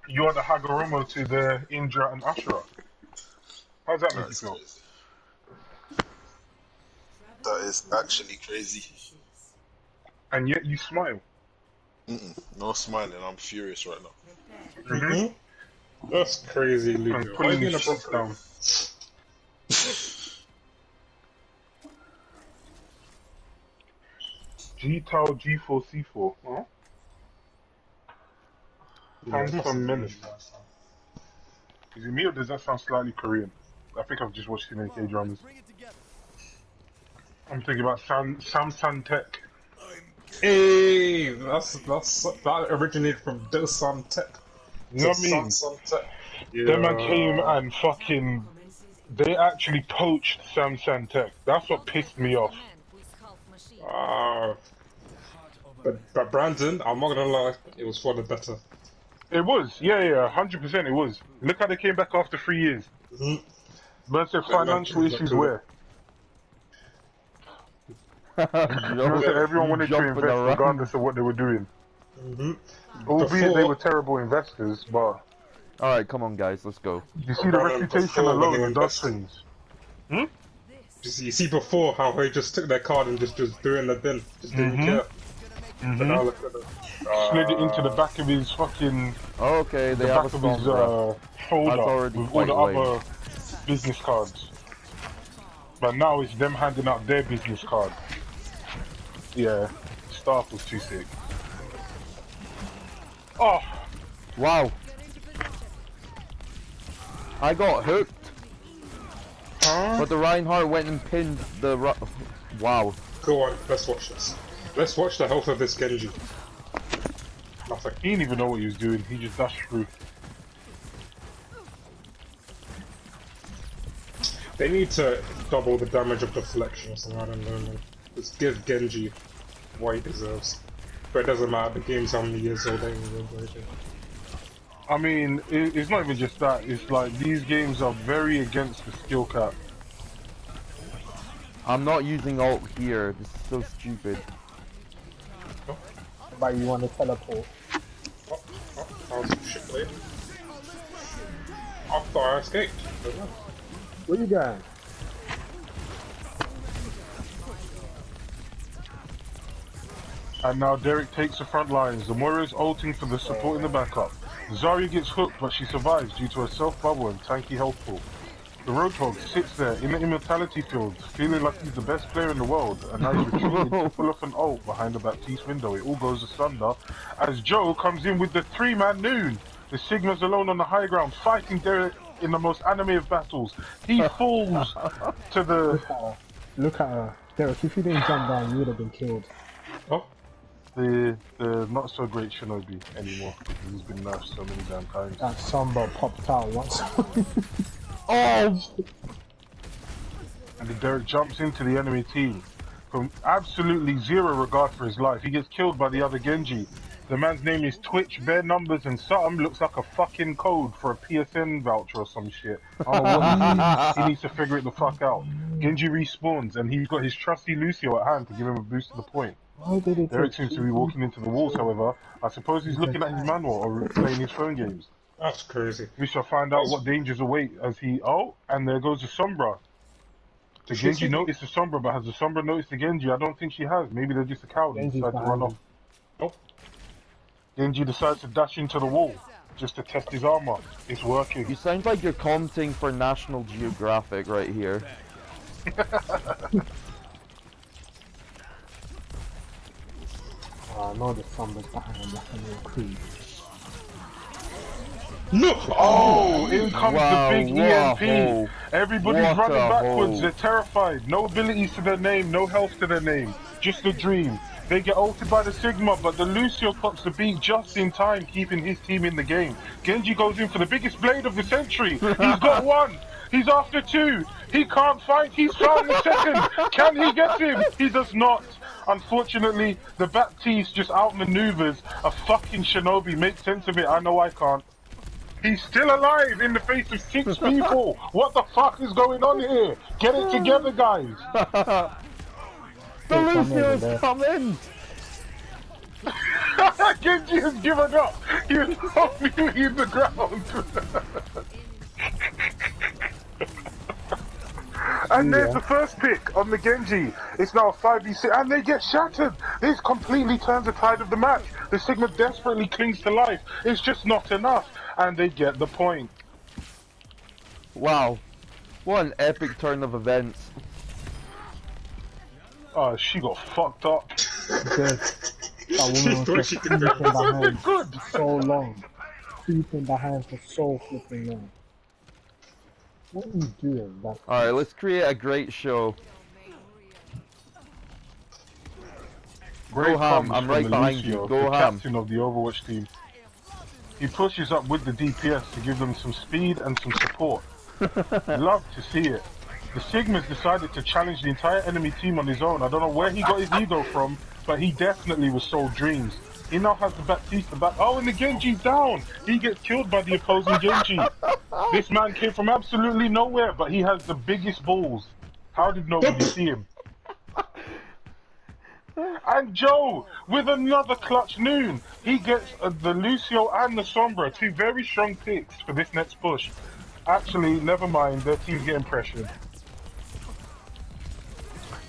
You are the Hagoromo to the Indra and Ashura. How's that make you That's feel? crazy. That is actually crazy. And yet you smile. No smiling, I'm furious right now. That's crazy, And Luca. Why are pulling you his being a shit broccoli? down. G-Tau G4C4. Huh? Handsome menace. Is it me or does that sound slightly Korean? I think I've just watched too many K-dramas. I'm thinking about Samsung Tech. Hey, that originated from Dosan Tech. You know what I mean? Samsung Tech. Them man came and fucking... They actually poached Samsung Tech. That's what pissed me off. But Brandon, I'm not gonna lie, it was for the better. It was, yeah, 100% it was. Look how they came back after 3 years. But their financial issues were. Everyone wanted to invest regardless of what they were doing. Albeit they were terrible investors, but... Alright, come on guys, let's go. You see the reputation alone, it does things. You see before how they just took their card and just threw it in the bin, just didn't care. But now look at it. Slid it into the back of his fucking... Okay, they have a folder with all the other business cards. But now it's them handing out their business card. Yeah, staff was too sick. Oh! Wow. I got hooked. Huh? But the Reinhardt went and pinned the wow. Go on, let's watch this. Let's watch the health of this Genji. Nothing. He didn't even know what he was doing, he just dashed through. They need to double the damage of deflection or something, I don't know, man. Just give Genji what he deserves. But it doesn't matter, the game's how many years old anyway. I mean, it's not even just that, it's like these games are very against the skill cap. I'm not using ult here, this is so stupid. But you want to teleport. That was shit played. I thought I escaped. Where you going? And now Derek takes the front lines. The Moira's ulting for the support in the backup. Zarya gets hooked, but she survives due to her self-bubble and tanky health pool. The Roadhog sits there in the immortality field, feeling like he's the best player in the world, and now he's retreating to pull off an ult behind the Baptiste window. It all goes asunder as Joe comes in with the 3-man noon. The Sigma's alone on the high ground, fighting Derek in the most anime of battles. He falls to the... Look at her. Derek, if you didn't jump down, you would have been killed. Oh. The not so great Shinobi anymore. He's been nerfed so many damn times. That Samba popped out once. Oh! And Derek jumps into the enemy team from absolutely zero regard for his life. He gets killed by the other Genji. The man's name is Twitch, bare numbers, and something looks like a fucking code for a PSN voucher or some shit. I don't know what he needs to figure it the fuck out. Genji respawns, and he's got his trusty Lucio at hand to give him a boost to the point. Derek seems to be walking into the walls, however. I suppose he's looking at his manual or playing his phone games. That's crazy. We shall find out what dangers await as he... Oh, and there goes the Sombra. The Genji noticed the Sombra, but has the Sombra noticed the Genji? I don't think she has. Maybe they're just a coward and decide to run off. Oh. Genji decides to dash into the wall just to test his armor. It's working. You sound like you're commenting for National Geographic right here. I know the Samba's behind like a little creep. No! Oh, in comes the big EMP. Hole. Everybody's What running a backwards. hole. They're terrified. No abilities to their name, no health to their name. Just a dream. They get ulted by the Sigma, but the Lucio clocks the beat just in time, keeping his team in the game. Genji goes in for the biggest blade of the century. He's got one. He's after two. He can't fight. He's found the second. Can he get him? He does not. Unfortunately, the Baptiste just outmaneuvers a fucking Shinobi. Make sense of it. I know I can't. He's still alive in the face of 6 people. What the fuck is going on here? Get it together, guys. The Lucio's come in! Genji has given up. You're not really in the ground. And there's the first pick on the Genji. It's now 5v6, and they get shattered. This completely turns the tide of the match. The Sigma desperately clings to life. It's just not enough, and they get the point. Wow. What an epic turn of events. Oh, she got fucked up. Good. That woman was just creeping behind Good. so long. Creeping behind for so flipping long. What are you doing? That Alright, let's create a great show. Great Go ham, comes I'm from right the behind Lucio, you. Go the ham. captain of the Overwatch team. He pushes up with the DPS to give them some speed and some support. Love to see it. The Sigma's decided to challenge the entire enemy team on his own. I don't know where he got his ego from, but he definitely was sold dreams. He now has the Baptiste back. Oh, and the Genji's down! He gets killed by the opposing Genji. This man came from absolutely nowhere, but he has the biggest balls. How did nobody see him? And Joe, with another clutch noon, he gets the Lucio and the Sombra, two very strong picks for this next push. Actually, never mind, their team's getting pressured.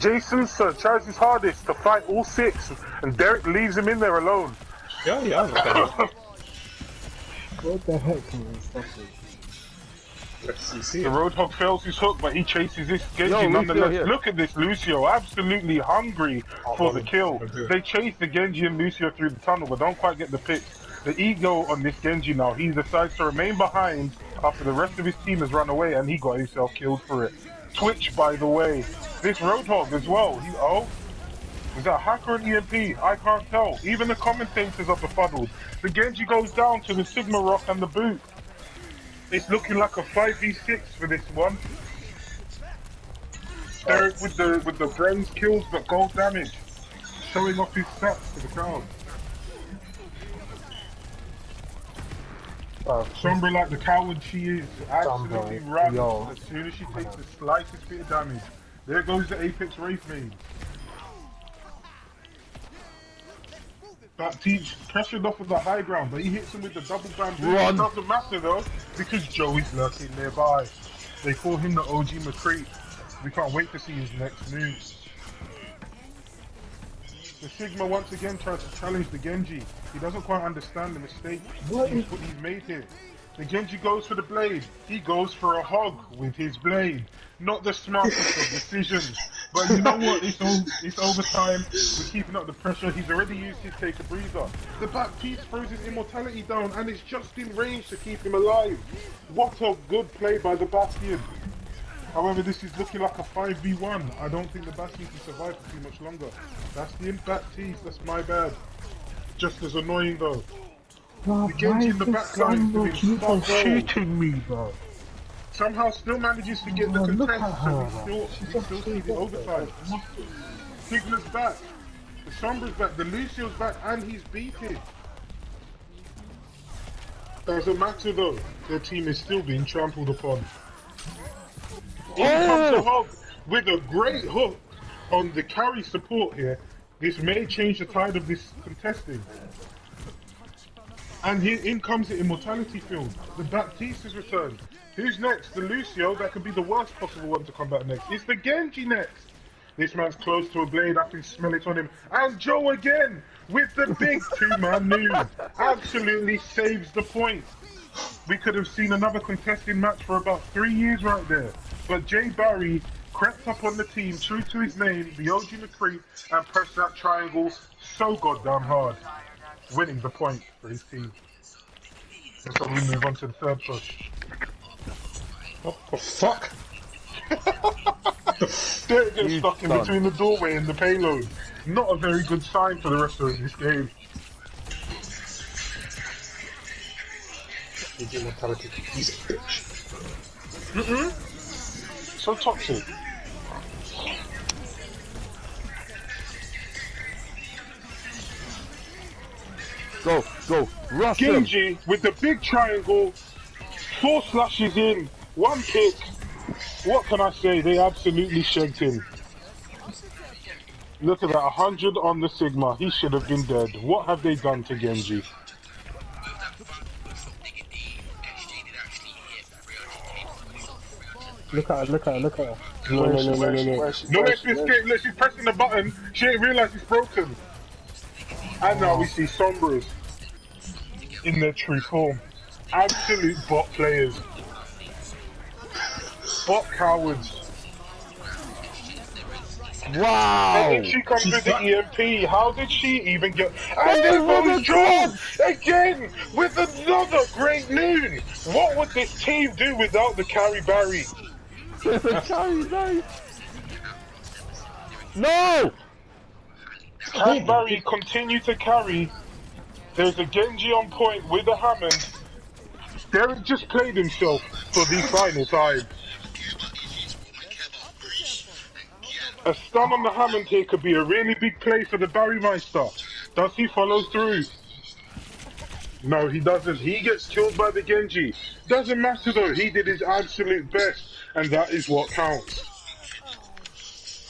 Jason tries his hardest to fight all six, and Derek leaves him in there alone. Yeah. what the heck can we stop it? Let's see. The Roadhog fails his hook, but he chases this Genji Yo, Lucio nonetheless. here. Look at this Lucio, absolutely hungry for the kill. I'll do it. They chase the Genji and Lucio through the tunnel, but don't quite get the pick. The ego on this Genji now, he decides to remain behind after the rest of his team has run away, and he got himself killed for it. Twitch, by the way. This Roadhog as well. Is that a hacker or EMP? I can't tell. Even the commentators are befuddled. The Genji goes down to the Sigma Rock and the boot. It's looking like a 5v6 for this one. Derek with the bronze kills but gold damage, showing off his stats to the crowd. Sombra, like the coward she is, absolutely Sombra, runs yo. as soon as she takes the slightest bit of damage. There goes the Apex Wraith main. Baptiste pressured off of the high ground, but he hits him with the double bamboo. Run. It doesn't matter though, because Joey's lurking nearby. They call him the OG McCree. We can't wait to see his next move. The Sigma once again tries to challenge the Genji. He doesn't quite understand the mistake he's made here. The Genji goes for the blade. He goes for a hog with his blade. Not the smartest of decisions. But you know what? It's overtime. We're keeping up the pressure. He's already used his take a breather. The Baptiste throws his immortality down and it's just in range to keep him alive. What a good play by the Bastion. However, this is looking like a 5v1. I don't think the Bastion can survive for too much longer. Bastion, Baptiste, that's my bad. Just as annoying though. Bro, The Genji in the backline Sombra is keep on doing shooting me, bro? somehow still manages to get the Oh, look contest, at so her. he still sees the overtime. Sigma's back, the Sombra's back, the Lucio's back, and he's beaten. Doesn't matter though, their team is still being trampled upon. In comes the hog with a great hook on the carry support here. This may change the tide of this contesting. And here in comes the immortality field. The Baptiste has returned. Who's next? The Lucio, that could be the worst possible one to come back next. It's the Genji next. This man's close to a blade, I can smell it on him. And Joe again, with the big two-man move. Absolutely saves the point. We could have seen another contesting match for about 3 years right there. But Jay Barry crept up on the team, true to his name, the OG McCree, and pressed that triangle so goddamn hard. Winning the point for his team. And so we move on to the third push. What the fuck? Derek gets You stuck in son. between the doorway and the payload. Not a very good sign for the rest of this game. His immortality. He's a bitch. So toxic. Go, rush him. Genji with the big triangle, 4 slashes in, 1 pick. What can I say? They absolutely shagged him. Look at that, 100 on the Sigma. He should have been dead. What have they done to Genji? Look at her, look at her, look at her. No, Where no, is she? no, no, Where is no, she? no. Where is she? No, Where is let's she? Where is escape. Look, she's pressing the button. She didn't realise it's broken. And now we see Sombras in their true form. Absolute bot players. Bot cowards. And Wow! then she comes with the EMP. How did she even get... And Hey, there what goes a John! clutch! Again! With another great loon! What would this team do without the carry Barry? Carry nice. No! Can Barry continue to carry? There's a Genji on point with a Hammond. Derek just played himself for the final time. A stun on the Hammond here could be a really big play for the Barry Meister. Does he follow through? No, he doesn't. He gets killed by the Genji. Doesn't matter though, he did his absolute best, and that is what counts.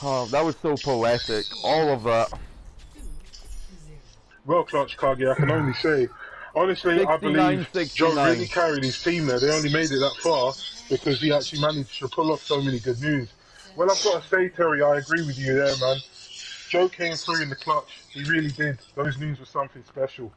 Oh, that was so poetic. All of that. Well, Clutch Kage, I can only say, honestly, I believe 69-69. Joe really carried his team there. They only made it that far because he actually managed to pull off so many good moves. Well, I've got to say, Terry, I agree with you there, man. Joe came through in the clutch. He really did. Those moves were something special.